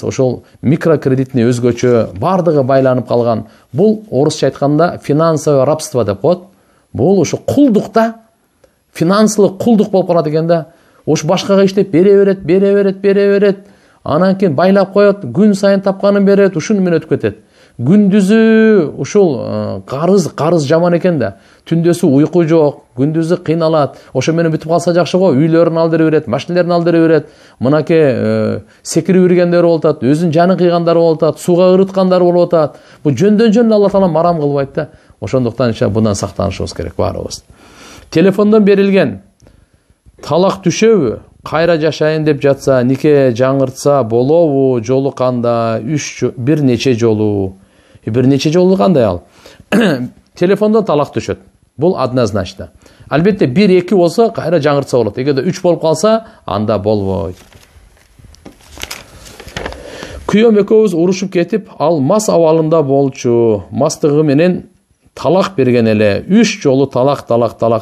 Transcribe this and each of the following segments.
ошол микрокредитный өзгөчө бардыгы байланып калган. Бул орусча айтканда финансовое рабство деп коет. Бул ошо кулдукта, финансылык кулдук болуп калат экен да. Ош башкага иштеп бере берет. Анан кийин байлап коет, күн сайын тапканын берет, ушуну менен өтүп кетет. Күндүзү ушул карыз жаман экен да. Түндөсү уйку жок, күндүзү кыйналат. Ошо менен бүтүп калса жакшы го, үйлөрүн алдырып берет, машиналарын алдырып берет. Мынаке секирип үргендер болуп атат, өзүнүн жанын кыйгандар болуп атат, сууга ырыткандар болуп атат. Бул жөндөн Алла Таала марам кылбайт да. Ошондуктан bundan сактанышыбыз керек баарыбыз. Телефондон берилген талак түшөбү? Кайра жашайын деп жатса, нике жаңыртса болобу? Жолу кандай? Бир нече жолу? Бир нече жолу кандай ал? Телефондон талак түшөт. Бул однозначно. Албетте 1-2 болсо кайра жаңыртса болот. Эгерде 3 болуп калса, анда болбойт. Күйөөм экөөбүз урушуп кетип, ал мас абалында болчу. Мастыгы менен талак берген эле. 3 жолу талак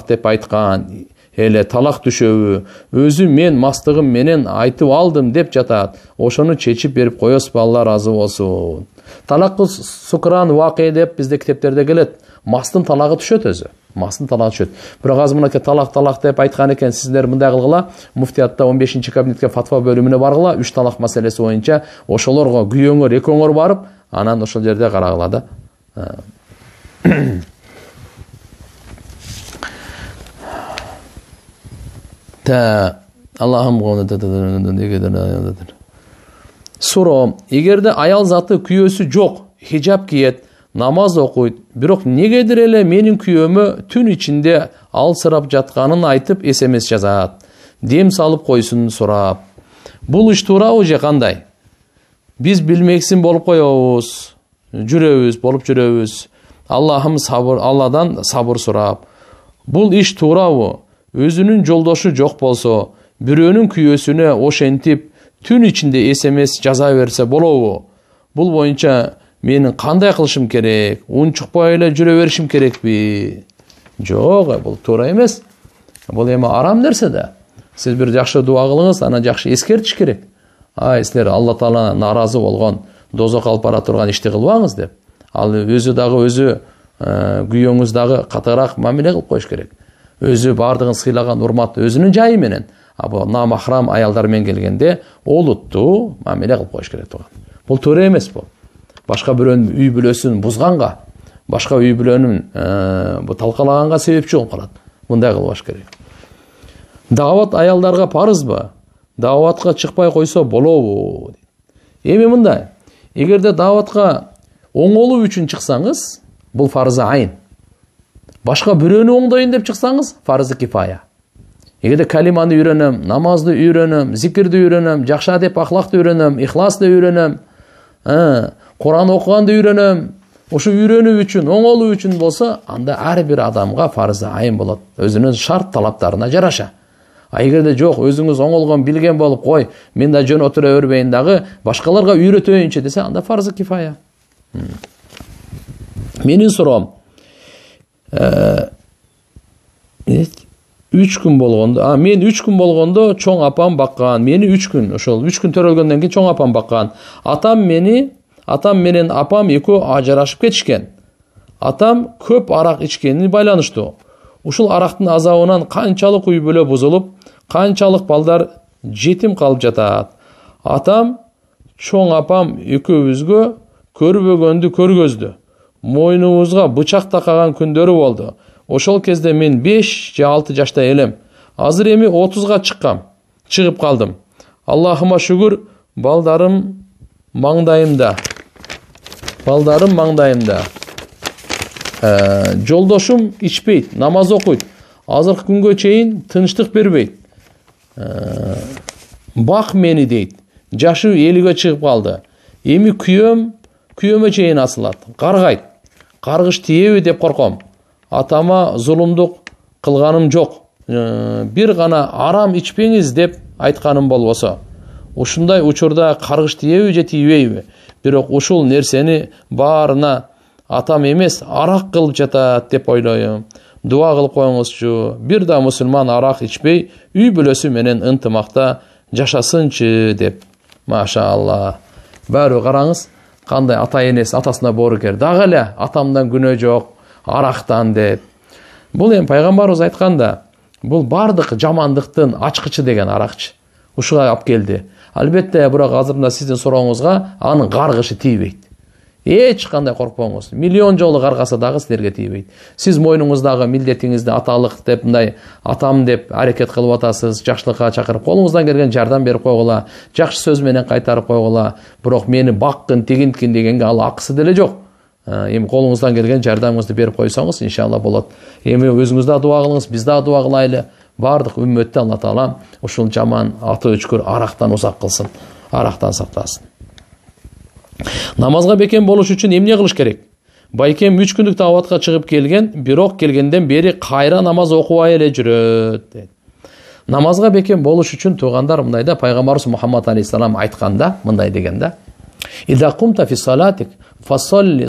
деп айткан. Эле талак түшөбү? Өзү мен мастыгым менен айтып алдым деп жатат. Ошону чечип берип коесузбу? Алла разы болсун. Талакы сукран вакый деп бизде китептерде келет. Мастын талагы түшөт өзү. Мастын талагы түшөт. Бирок азыр мынакей талак деп айткан экен. Сиздер мындай кылгыла, муфтиятта 15-чи кабинетке фатва бөлүмүнө баргыла, 3 талак маселеси боюнча ошолорго күйөөңөр, экөөңөр барып, анан ошол жерде карагыла да. Аллахым суроо, эгерде аял заты күйөөсү жок, хижаб киет, намаз окуйт, бирок негедир эле менин күйөөмө түн ичинде алсырап жатканын айтып SMS жазат. Дем салып койсун сурап. Бул иш туурабы же кандай? Биз билмексин болуп коебуз, жүрөбүз. Алладан сабыр сурап. Бул иш туурабы? Өзүнүн жолдошу жок болсо, бирөөнүн күйөөсүнө ошентип түн ичинде SMS жаза берсе болобу? Бул боюнча менин кандай кылышым керек? Унчукпай эле жүрө беришим керекпи? Жок, бул туура эмес. Бул эми арам нерсе да. Сиз бир жакшы дуа кылыңыз, анан жакшы эскертиш керек. Силер Алла Таала наразы болгон, дозокко алып бара турган ишти кылбаңыз деп. Ал өзү күйөөңүз дагы катыраак мамиле кылып коюш керек. Өзү бардыгын сыйлаган урмат өзүнүн жайы менен. Намахрам аялдар менен келгенде олуттуу мамиле кылып коюш керек турган. Бул туура эмес бул. Башка бирөөнүн үй бүлөсүн бузганга, башка үй бүлөнүн талкалаганга себепчи болуп калат. Мындай кылбаш керек. Даават аялдарга парызбы? Дааватка чыкпай койсо болобу? Эми мындай. Эгерде дааватка оңолуу үчүн чыксаңыз, бул фарзы айын. Башка бирөөнү оңдойн деп чыксаңыз, фарзы кифая. Эгерде калиманы үйрөнөм, намазды үйрөнөм, зикирди үйрөнөм, жакшы адеп ахлакты үйрөнөм, ихласты үйрөнөм, Куран окуганды үйрөнөм, ошо үйрөнүү үчүн, оңолуу үчүн болсо, анда ар бир адамга фарзы айын болот, өзүнүн шарт талаптарына жараша. Эгерде жок, өзүңүз оңолгон, билген болуп, кой, мен да жөн отура бербейин дагы, башкаларга үйрөтөйүнчү десе, анда фарзы кифая. Менин суроом, 3 күн болгондо, мен 3 күн болгондо чоң апам баккан. Мени 3 күн, ошол 3 күн төрөлгөндөн кийин чоң апам баккан. Атам менен апам экөө ажырашып кетишкен. Атам көп арак ичкени байланыштуу. Ушул арактын азабынан канчалык үй бүлө бузулуп, канчалык балдар жетим калып жатат. Атам чоң апам экөөбүзгө көрбөгөндү көргөздү. Мойнубузга бычак такаган күндөрү болду. Ошол кезде мен 5 же 6 жашта элем. Азыр эми 30га чыгып калдым. Аллахыма шүгүр, балдарым маңдайымда. Жолдошум ичпейт, намаз окуйт. Азыркы күнгө чейин тынчтык бербейт. Бак мени дейт. Жашы 50ге чыгып калды. Эми күйөөмө чейин асылат. Каргайт. Каргыш тиеби деп корком. Атама зулумдук кылганым жок. Бир гана арам ичпеңиз деп айтканым болбосо. Ушундай учурда каргыш тиеби же тийбейби? Бирок ушул нерсени баарына атам эмес, арак кылып жатат деп ойлойм. Дуа кылып коюңузчу. Бир да мусулман арак ичпей, үй бүлөсү менен ынтымакта жашасынчы деп. Машаалла. Бәрі қараңыз, қандай ата енесі атасына борыкер. Дағы эле атамдан күнөө жок, арақтан деп. Бұл пайғамбарыбыз айтқанда, бұл бардық жамандықтың ачқычы деген арақчы. Ушуга алып келди. Албетте, бирок азыр мына сиздин сурооңузга анын каргышы тийбейт. Эч кандай коркпоңуз. Миллион жолу каргаса дагы силерге тийбейт. Сиз мойнуңуздагы милдетиңизди аталык деп, мындай атам деп аракет кылып атасыз, жакшылыкка чакырып, колуңуздан келген жардам берип койгула, жакшы сөз менен кайтарып койгула. Бирок мени баккын, тегинткин дегенге ал акысы деле жок. Эми колуңуздан келген жардамыңызды берип койсоңуз, иншалла болот. Эми өзүңүз да дуа кылыңыз, биз да дуа кылайлы. Бардык үммөттү Алла Таала ушул жаман аты өчкөр арактан узак кылсын, арактан сактасын. Намазга бекем болуш үчүн эмне кылыш керек? Байкем 3 күндүк даватка чыгып келген, бирок келгенден бери кайра намаз окубай эле жүрөт. Намазга бекем болуш үчүн туугандар мындайда пайгамбарыбыз Мухаммад алейхиссалам айтканда, мындай дегенде: "Иза кумта фи салатик фасалли